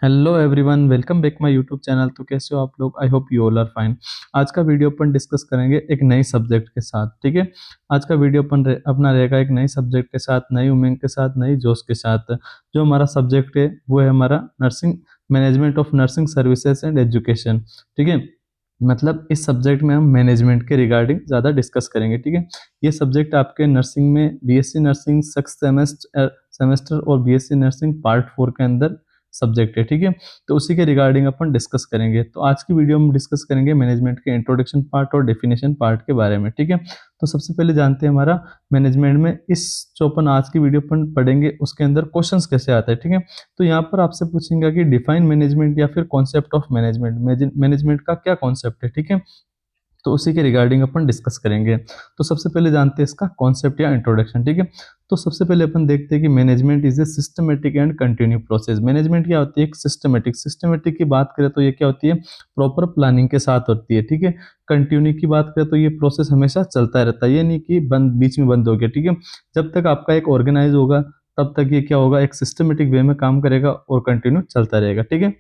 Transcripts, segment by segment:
Hello everyone, welcome back my YouTube channel. तो कैसे हो आप लोग? I hope you all are fine. आज का वीडियो अपन डिस्कस करेंगे एक नई सब्जेक्ट के साथ। ठीक है, आज का वीडियो अपना रहेगा एक नई सब्जेक्ट के साथ, नई उमंग के साथ, नई जोश के साथ। जो हमारा सब्जेक्ट है वो है हमारा nursing, management of nursing services and education. ठीक है, मतलब इस सब्जेक्ट में हम मैनेजमेंट के रिगार्डिंग ज़्यादा डिस्कस करेंगे। ठीक है, ये सब्जेक्ट आपके नर्सिंग में बीएससी नर्सिंग 6 सेमेस्टर और बीएससी नर्सिंग पार्ट 4 के अंदर सब्जेक्ट है। ठीक है, तो उसी के रिगार्डिंग अपन डिस्कस करेंगे। तो आज की वीडियो में डिस्कस करेंगे मैनेजमेंट के इंट्रोडक्शन पार्ट और डेफिनेशन पार्ट के बारे में। ठीक है, तो सबसे पहले जानते हैं हमारा मैनेजमेंट में इस जो अपन आज की वीडियो अपन पढ़ेंगे उसके अंदर क्वेश्चंस कैसे आते हैं। ठीक है, तो यहाँ पर आपसे पूछेंगे कि डिफाइन मैनेजमेंट या फिर कॉन्सेप्ट ऑफ मैनेजमेंट, मैनेजमेंट का क्या कॉन्सेप्ट है। ठीक है, तो उसी के रिगार्डिंग अपन डिस्कस करेंगे। तो सबसे पहले जानते हैं इसका कॉन्सेप्ट या इंट्रोडक्शन। ठीक है, तो सबसे पहले अपन देखते हैं कि management is a systematic and continue process. Management क्या होती है? एक सिस्टमेटिक की बात करें तो ये क्या होती है? प्रॉपर प्लानिंग के साथ होती है। ठीक है, कंटिन्यू की बात करें तो ये प्रोसेस हमेशा चलता रहता है, ये नहीं कि बीच में बंद हो गया। ठीक है, जब तक आपका एक ऑर्गेनाइज होगा तब तक ये क्या होगा? एक सिस्टमेटिक वे में काम करेगा और कंटिन्यू चलता रहेगा। ठीक है,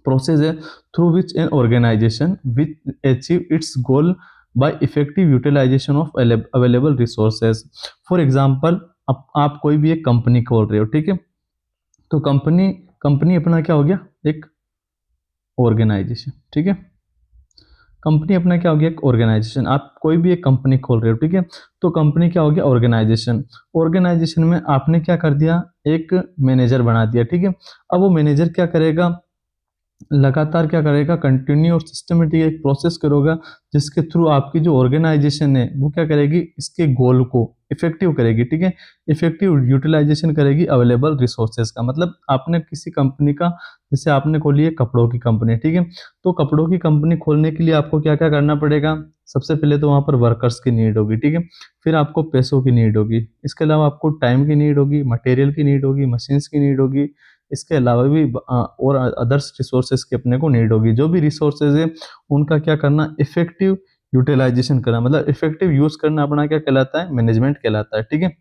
प्रोसेस है through which an organisation which achieve its goal by effective utilisation of available resources. For example, आप कोई भी एक कंपनी खोल रहे हो। ठीक है, तो कंपनी कंपनी अपना क्या हो गया? एक ऑर्गेनाइजेशन। ठीक है, कंपनी अपना क्या हो गया? एक ऑर्गेनाइजेशन। आप कोई भी एक कंपनी खोल रहे हो। ठीक है, तो कंपनी क्या हो गया? ऑर्गेनाइजेशन। ऑर्गेनाइजेशन में आपने क्या कर दिया? एक मैनेजर बना दिया। ठीक है, अब वो मैनेजर क्या करेगा? लगातार क्या करेगा? कंटिन्यू और सिस्टमेटिक एक प्रोसेस करोगा जिसके थ्रू आपकी जो ऑर्गेनाइजेशन है वो क्या करेगी? इसके गोल को इफेक्टिव करेगी। ठीक है, इफेक्टिव यूटिलाइजेशन करेगी अवेलेबल रिसोर्सेज का। मतलब आपने किसी कंपनी का, जैसे आपने खोली है कपड़ों की कंपनी। ठीक है, तो कपड़ों की कंपनी खोलने के लिए आपको क्या क्या करना पड़ेगा? सबसे पहले तो वहां पर वर्कर्स की नीड होगी। ठीक है, फिर आपको पैसों की नीड होगी, इसके अलावा आपको टाइम की नीड होगी, मटेरियल की नीड होगी, मशीन्स की नीड होगी, इसके अलावा भी और अदर्स रिसोर्सेज की अपने को नीड होगी। जो भी रिसोर्सेज है उनका क्या करना? इफेक्टिव यूटिलाइजेशन करना, मतलब इफेक्टिव यूज करना अपना क्या कहलाता है? मैनेजमेंट कहलाता है। ठीक है,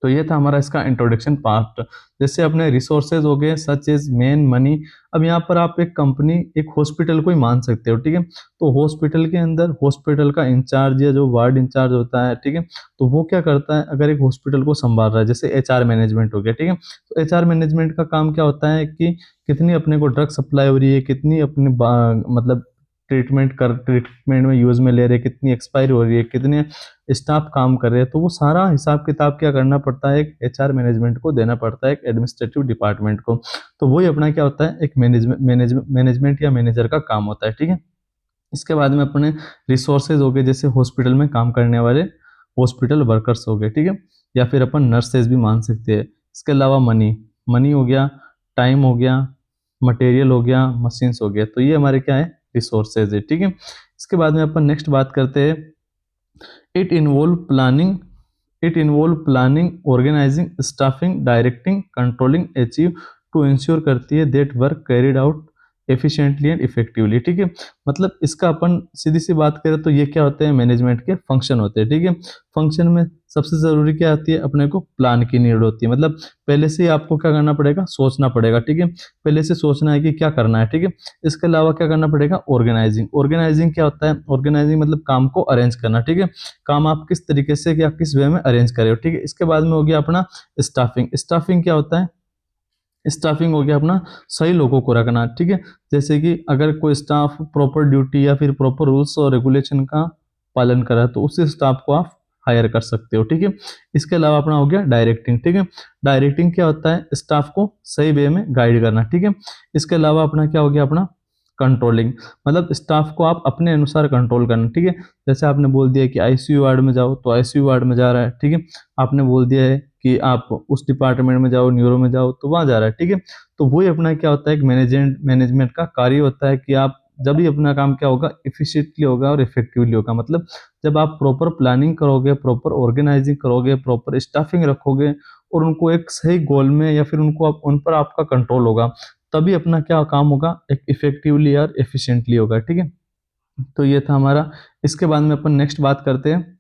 तो ये था हमारा इसका इंट्रोडक्शन पार्ट। जैसे अपने रिसोर्सेज हो गए सच एज मेन मनी। अब यहाँ पर आप एक कंपनी, एक हॉस्पिटल को ही मान सकते हो। ठीक है, तो हॉस्पिटल के अंदर हॉस्पिटल का इंचार्ज या जो वार्ड इंचार्ज होता है, ठीक है, तो वो क्या करता है? अगर एक हॉस्पिटल को संभाल रहा है, जैसे एचआर मैनेजमेंट हो गया। ठीक है, तो एचआर मैनेजमेंट का काम क्या होता है कि कितनी अपने को ड्रग सप्लाई हो रही है, कितनी अपने मतलब ट्रीटमेंट में यूज में ले रहे हैं, कितनी एक्सपायरी हो रही है, कितने स्टाफ काम कर रहे हैं। तो वो सारा हिसाब किताब क्या करना पड़ता है? एक एचआर मैनेजमेंट को देना पड़ता है, एक एडमिनिस्ट्रेटिव डिपार्टमेंट को। तो वही अपना क्या होता है? एक मैनेजमेंट या मैनेजर का काम होता है। ठीक है, इसके बाद में अपने रिसोर्सेज हो गए, जैसे हॉस्पिटल में काम करने वाले हॉस्पिटल वर्कर्स हो गए। ठीक है, या फिर अपन नर्सेज भी मान सकते हैं। इसके अलावा मनी मनी हो गया, टाइम हो गया, मटेरियल हो गया, मशीन्स हो गया। तो ये हमारे क्या है? रिसोर्सेज है। ठीक है, इसके बाद में अपन नेक्स्ट बात करते हैं। It involve planning it involve planning, organising, staffing, directing, controlling, achieve to ensure करती है that work carried out efficiently and effectively. ठीक है, मतलब इसका अपन सीधी सी बात करें तो ये क्या होते हैं? मैनेजमेंट के फंक्शन होते हैं। ठीक है, फंक्शन में सबसे जरूरी क्या आती है? अपने को प्लान की नीड होती है। मतलब पहले से ही आपको क्या करना पड़ेगा? सोचना पड़ेगा। ठीक है, पहले से सोचना है कि क्या करना है। ठीक है, इसके अलावा क्या करना पड़ेगा? ऑर्गेनाइजिंग। ऑर्गेनाइजिंग क्या होता है? ऑर्गेनाइजिंग मतलब काम को अरेंज करना। ठीक है, काम आप किस तरीके से या किस वे में अरेंज कर रहे हो। ठीक है, इसके बाद में हो गया अपना स्टाफिंग। स्टाफिंग क्या होता है? स्टाफिंग हो गया अपना सही लोगों को रखना। ठीक है, जैसे कि अगर कोई स्टाफ प्रॉपर ड्यूटी या फिर प्रॉपर रूल्स और रेगुलेशन का पालन करा तो उस स्टाफ को आप हायर कर सकते हो। ठीक है, इसके अलावा अपना हो गया डायरेक्टिंग। ठीक है, डायरेक्टिंग क्या होता है? स्टाफ को सही वे में गाइड करना। ठीक है, इसके अलावा अपना क्या हो गया? अपना कंट्रोलिंग, मतलब स्टाफ को आप अपने अनुसार कंट्रोल करना। ठीक है, जैसे आपने बोल दिया कि आईसीयू वार्ड में जाओ तो आईसीयू वार्ड में जा रहा है। ठीक है, आपने बोल दिया है कि आप उस डिपार्टमेंट में जाओ, न्यूरो में जाओ, तो वहां जा रहा है। ठीक है, तो वही अपना क्या होता है? एक मैनेजमेंट का कार्य होता है कि आप जब भी अपना काम क्या होगा? इफिशिएंटली होगा और इफेक्टिवली होगा। मतलब जब आप प्रॉपर प्लानिंग करोगे, प्रॉपर ऑर्गेनाइजिंग करोगे, प्रॉपर स्टाफिंग रखोगे और उनको एक सही गोल में या फिर उनको उन पर आपका कंट्रोल होगा, तभी अपना क्या काम होगा? एक इफेक्टिवली और एफिशिएंटली होगा। ठीक है, तो ये था हमारा। इसके बाद में अपन नेक्स्ट बात करते हैं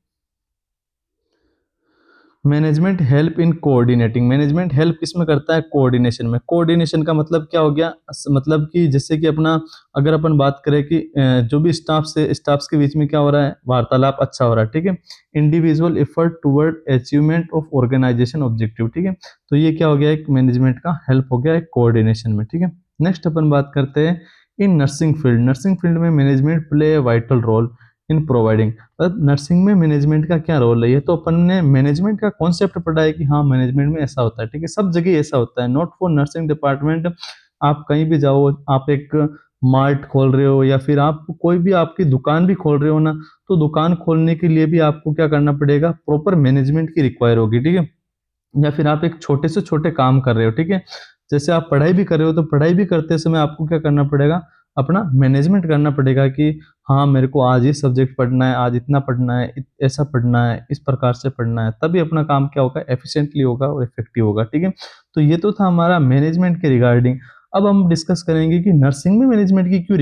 management help in coordinating, management help किसमें करता है, कोऑर्डिनेशन में। कोऑर्डिनेशन का मतलब क्या हो गया, मतलब कि जैसे कि अपना अगर अपन बात करें कि जो भी स्टाफ्स के बीच में क्या हो रहा है, वार्तालाप अच्छा हो रहा है, ठीक है। Individual effort toward achievement of organisation objective, ठीक है। तो ये क्या हो गया, एक मैनेजमेंट का हेल्प हो गया एक कोऑर्डिनेशन में, ठीक है। नेक्स्ट अपन बात करते हैं in nursing field, nursing field में management play a vital role in providing, मतलब नर्सिंग में मैनेजमेंट का क्या रोल है, ये तो अपन ने मैनेजमेंट का कॉन्सेप्ट पढ़ा है कि हाँ मैनेजमेंट में ऐसा होता है, ठीक है। सब जगह ऐसा होता है, नॉट फॉर नर्सिंग डिपार्टमेंट। आप कहीं भी जाओ, आप एक मार्ट खोल रहे हो या फिर आप कोई भी आपकी दुकान भी खोल रहे हो ना, तो दुकान खोलने के लिए भी आपको क्या करना पड़ेगा, प्रॉपर मैनेजमेंट की रिक्वायर होगी, ठीक है। या फिर आप एक छोटे से छोटे काम कर रहे हो, ठीक है। जैसे आप पढ़ाई भी कर रहे हो, तो पढ़ाई भी करते समय आपको क्या करना पड़ेगा, अपना मैनेजमेंट करना पड़ेगा कि हाँ मेरे को आज ये सब्जेक्ट पढ़ना है, आज इतना पढ़ना है, ऐसा पढ़ना है, इस प्रकार से पढ़ना है, तभी अपना काम क्या होगा, एफिशिएंटली होगा और इफेक्टिव होगा, ठीक है। तो ये तो था हमारा मैनेजमेंट के रिगार्डिंग। अब हम डिस्कस करेंगे कि नर्सिंग में मैनेजमेंट की क्यों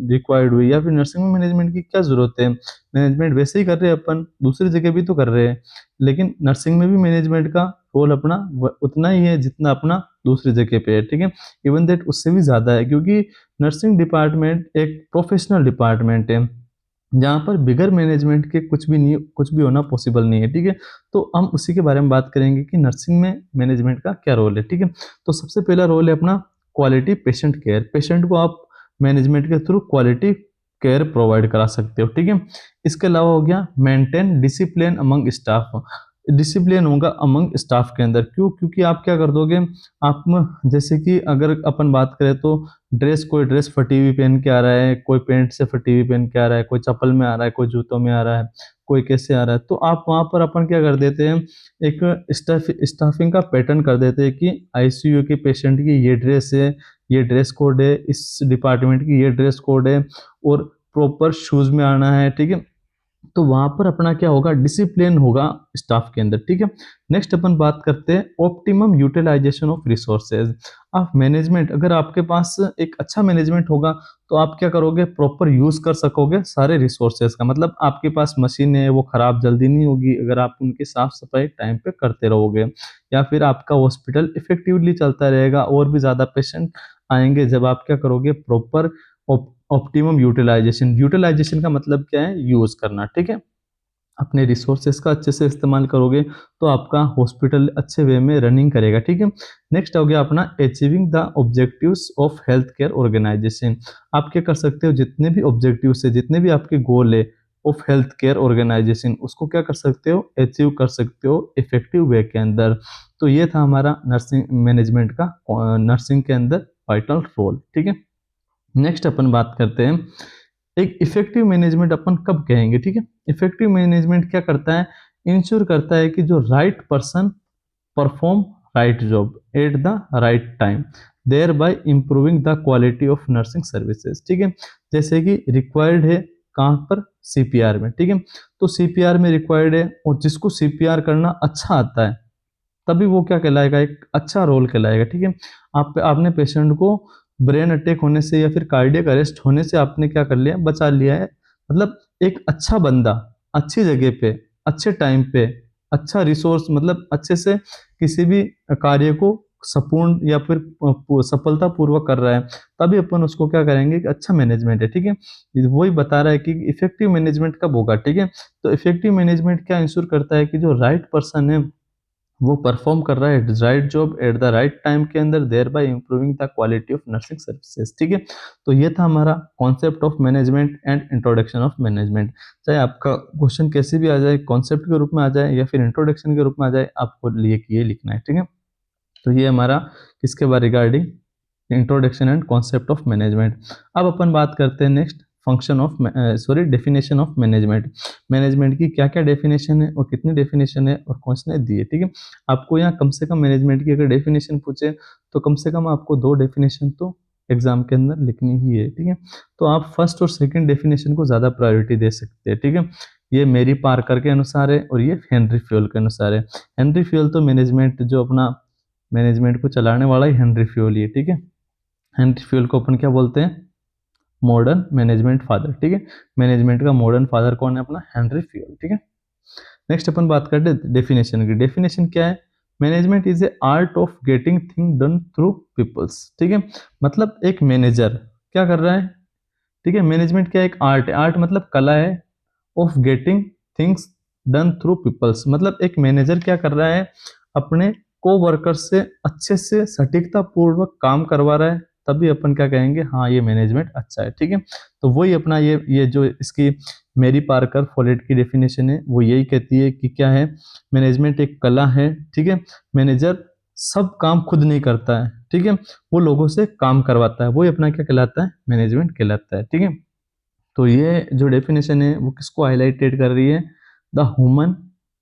रिक्वायर्ड हुई, या फिर नर्सिंग में मैनेजमेंट की क्या जरूरत है। मैनेजमेंट वैसे ही कर रहे हैं अपन, दूसरी जगह भी तो कर रहे हैं, लेकिन नर्सिंग में भी मैनेजमेंट का रोल अपना उतना ही है जितना अपना दूसरी जगह पे है, ठीक है। इवन दैट उससे भी ज्यादा है, क्योंकि नर्सिंग डिपार्टमेंट एक प्रोफेशनल डिपार्टमेंट है जहाँ पर बिगर मैनेजमेंट के कुछ भी नहीं, कुछ भी होना पॉसिबल नहीं है, ठीक है। तो हम उसी के बारे में बात करेंगे कि नर्सिंग में मैनेजमेंट का क्या रोल है, ठीक है। तो सबसे पहला रोल है अपना क्वालिटी पेशेंट केयर, पेशेंट को आप मैनेजमेंट के थ्रू क्वालिटी केयर प्रोवाइड करा सकते हो, ठीक है। इसके अलावा हो गया maintain discipline among staff, discipline होगा अमंग स्टाफ के अंदर, क्यों, क्योंकि आप क्या कर दोगे, आप जैसे कि अगर अपन बात करें तो कोई ड्रेस फटी हुई पहन के आ रहा है, कोई पैंट से फटी हुई पहन के आ रहा है, कोई चप्पल में आ रहा है, कोई जूतों में आ रहा है, कोई कैसे आ रहा है, तो आप वहां पर अपन क्या कर देते हैं, एक स्टाफिंग का पैटर्न कर देते हैं कि आईसीयू के पेशेंट की ये ड्रेस है, ये ड्रेस कोड है, इस डिपार्टमेंट की ये ड्रेस कोड है, और प्रॉपर शूज में आना है, ठीक है। तो वहां पर अपना क्या होगा, डिसिप्लिन होगा स्टाफ के अंदर, ठीक है। नेक्स्ट अपन बात करते हैं optimum utilisation of resources of management. अगर आपके पास एक अच्छा मैनेजमेंट होगा तो आप क्या करोगे, प्रॉपर यूज कर सकोगे सारे रिसोर्सेज का, मतलब आपके पास मशीन है वो खराब जल्दी नहीं होगी अगर आप उनकी साफ सफाई टाइम पे करते रहोगे, या फिर आपका हॉस्पिटल इफेक्टिवली चलता रहेगा और भी ज्यादा पेशेंट आएंगे जब आप क्या करोगे, प्रॉपर ऑप्टिमम यूटिलाइजेशन, यूटिलाइजेशन का मतलब क्या है, यूज करना, ठीक है। अपने रिसोर्सेस का अच्छे से इस्तेमाल करोगे तो आपका हॉस्पिटल अच्छे वे में रनिंग करेगा, ठीक है। नेक्स्ट हो गया अपना achieving the objectives of health care organisation. आप क्या कर सकते हो, जितने भी ऑब्जेक्टिव्स है, जितने भी आपके गोल है ऑफ हेल्थ केयर ऑर्गेनाइजेशन, उसको क्या कर सकते हो, अचीव कर सकते हो इफेक्टिव वे के अंदर। तो ये था हमारा नर्सिंग मैनेजमेंट का नर्सिंग के अंदर वाइटल रोल, ठीक है। नेक्स्ट अपन बात करते हैं एक इफेक्टिव मैनेजमेंट अपन कब कहेंगे, ठीक है। इफेक्टिव मैनेजमेंट क्या करता है, इंश्योर करता है कि जो right person perform right job at the right time, thereby improving the quality of nursing services, ठीक है। जैसे कि रिक्वायर्ड है कहाँ पर, सीपीआर में, ठीक है। तो सीपीआर में रिक्वायर्ड है, और जिसको सीपीआर करना अच्छा आता है तभी वो क्या कहलाएगा, एक अच्छा रोल कहलाएगा, ठीक है। आपने पेशेंट को ब्रेन अटैक होने से या फिर कार्डियक अरेस्ट होने से आपने क्या कर लिया, बचा लिया है, मतलब एक अच्छा बंदा अच्छी जगह पे अच्छे टाइम पे अच्छा रिसोर्स, मतलब अच्छे से किसी भी कार्य को सपूर्ण या फिर सफलता पूर्वक कर रहा है, तभी अपन उसको क्या करेंगे कि अच्छा मैनेजमेंट है, ठीक है। वही बता रहा है कि इफेक्टिव मैनेजमेंट कब होगा, ठीक है। तो इफेक्टिव मैनेजमेंट क्या इंश्योर करता है कि जो राइट पर्सन है वो परफॉर्म कर रहा है right job at the right time के अंदर, thereby improving the quality of nursing services, ठीक है। तो ये था हमारा concept of management and introduction of management. चाहे आपका क्वेश्चन कैसे भी आ जाए, कॉन्सेप्ट के रूप में आ जाए या फिर इंट्रोडक्शन के रूप में आ जाए, आपको लिए ये लिखना है, ठीक है। तो ये हमारा किसके बारे regarding introduction and concept of management. अब अपन बात करते हैं next function of definition of management. Management की क्या क्या डेफिनेशन है और कितनी डेफिनेशन है और कौन से दिए, ठीक है। आपको यहाँ कम से कम मैनेजमेंट की अगर डेफिनेशन पूछे तो कम से कम आपको 2 डेफिनेशन तो एग्जाम के अंदर लिखनी ही है, ठीक है। तो आप फर्स्ट और सेकंड डेफिनेशन को ज्यादा प्रायोरिटी दे सकते हैं, ठीक है। ये मेरी पार्कर के अनुसार है और ये हेनरी फ्यूल के अनुसार है। हेनरी फ्यूल तो मैनेजमेंट जो अपना मैनेजमेंट को चलाने वाला ही हेनरी फ्यूल ही है, ठीक है। हेनरी फ्यूल को अपन क्या बोलते हैं, मॉडर्न मैनेजमेंट फादर, ठीक है। मैनेजमेंट का मॉडर्न फादर कौन है, अपना हेनरी फ्यूल, ठीक है। नेक्स्ट अपन बात करते हैं डेफिनेशन की। डेफिनेशन क्या है? Management is a art of getting thing done through peoples. ठीक है, मतलब एक मैनेजर क्या कर रहा है? ठीक है, मैनेजमेंट क्या है? एक आर्ट है। आर्ट मतलब कला है, of getting things done through peoples, मतलब एक मैनेजर क्या कर रहा है? अपने को वर्कर से अच्छे से सटीकता पूर्वक काम करवा रहा है, तभी अपन क्या कहेंगे? हाँ, ये मैनेजमेंट अच्छा है। ठीक है, तो वही अपना ये जो इसकी मेरी पार्कर फोलेट की डेफिनेशन है, वो यही कहती है कि क्या है? मैनेजमेंट एक कला है। ठीक है, मैनेजर सब काम खुद नहीं करता है। ठीक है, वो लोगों से काम करवाता है, वही अपना क्या कहलाता है? मैनेजमेंट कहलाता है। ठीक है, तो ये जो डेफिनेशन है वो किसको हाईलाइटेड कर रही है? The human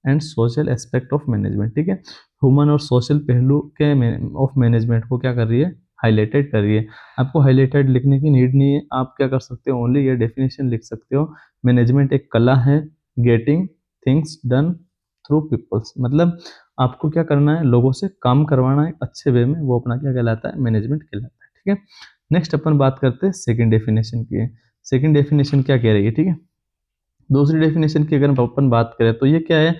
and social aspect of management. ठीक है, ह्यूमन और सोशल पहलू के ऑफ मैनेजमेंट को क्या कर रही है? हाईलाइटेड कर रही है। आपको हाईलाइटेड लिखने की नीड नहीं है, आप क्या कर सकते हो? ओनली ये डेफिनेशन लिख सकते हो। मैनेजमेंट एक कला है, getting things done through peoples, मतलब आपको क्या करना है? लोगों से काम करवाना है अच्छे वे में, वो अपना क्या कहलाता है? मैनेजमेंट कहलाता है। ठीक है, नेक्स्ट अपन बात करते हैं सेकेंड डेफिनेशन की। सेकंड डेफिनेशन क्या कह रही है? ठीक है, दूसरी डेफिनेशन की अगर अपन बात करें तो ये क्या है?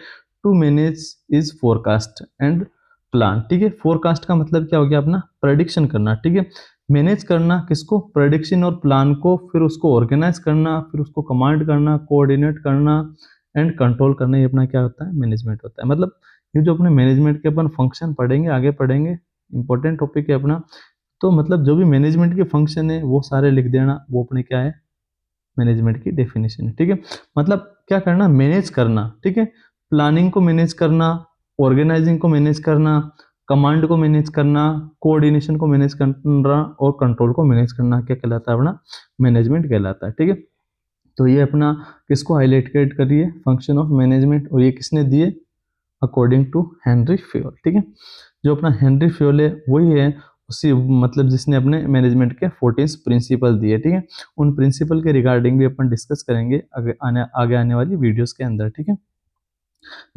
To manage is forecast and plan. ठीक है, फोरकास्ट का मतलब क्या हो गया? अपना प्रेडिक्शन करना। ठीक है, मैनेज करना किसको? प्रेडिक्शन और प्लान को, फिर उसको ऑर्गेनाइज करना, फिर उसको कमांड करना, कोऑर्डिनेट करना एंड कंट्रोल करना, ये अपना क्या होता है? मैनेजमेंट होता है। मतलब ये जो अपने मैनेजमेंट के अपन फंक्शन पढ़ेंगे, आगे पढ़ेंगे, इंपॉर्टेंट टॉपिक है अपना। तो मतलब जो भी मैनेजमेंट के फंक्शन है वो सारे लिख देना, वो अपने क्या है? मैनेजमेंट की डेफिनेशन है। ठीक है, मतलब क्या करना? मैनेज करना। ठीक है, प्लानिंग को मैनेज करना, ऑर्गेनाइजिंग को मैनेज करना, कमांड को मैनेज करना, कोऑर्डिनेशन को मैनेज करना और कंट्रोल को मैनेज करना क्या कहलाता है? अपना मैनेजमेंट कहलाता है। ठीक है, तो ये अपना किसको हाईलाइटेड कर रही है? फंक्शन ऑफ मैनेजमेंट, और ये किसने दिए? According to Henry Fayol. ठीक है, जो अपना हेनरी फ्योल है वही है उसी, मतलब जिसने अपने मैनेजमेंट के 14 प्रिंसिपल दिए। ठीक है, उन प्रिंसिपल के रिगार्डिंग भी अपन डिस्कस करेंगे आगे आने वाली वीडियोस के अंदर। ठीक है,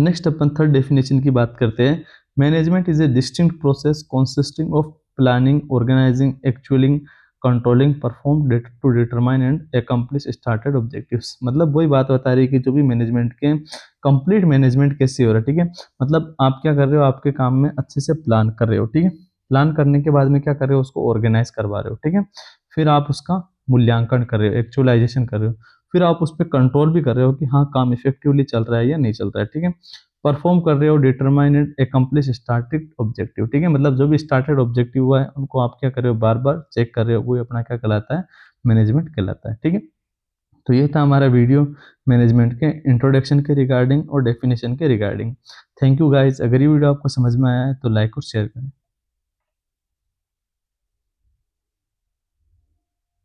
नेक्स्ट अपन थर्ड डेफिनेशन की बात करते हैं। Management is a distinct process consisting of planning, organising, actuating, controlling, perform to determine and accomplish started objectives. मतलब वही बात बता रही है कि जो भी मैनेजमेंट के कंप्लीट मैनेजमेंट कैसे हो रहा है। ठीक है, मतलब आप क्या कर रहे हो? आपके काम में अच्छे से प्लान कर रहे हो। ठीक है, प्लान करने के बाद में क्या कर रहे हो? उसको ऑर्गेनाइज करवा रहे हो। ठीक है, फिर आप उसका मूल्यांकन कर रहे हो, एक्चुअलाइजेशन कर रहे हो, फिर आप उस पर कंट्रोल भी कर रहे हो कि हाँ काम इफेक्टिवली चल रहा है या नहीं चल रहा है। ठीक है, परफॉर्म कर रहे हो, determine and accomplish started objective. ठीक है, मतलब जो भी स्टार्टेड ऑब्जेक्टिव हुआ है उनको आप क्या कर रहे हो? बार बार चेक कर रहे हो, वो अपना क्या कहलाता है? मैनेजमेंट कहलाता है। ठीक है, तो ये था हमारा वीडियो मैनेजमेंट के इंट्रोडक्शन के रिगार्डिंग और डेफिनेशन के रिगार्डिंग। Thank you guys. अगर ये वीडियो आपको समझ में आया है तो लाइक और शेयर करें।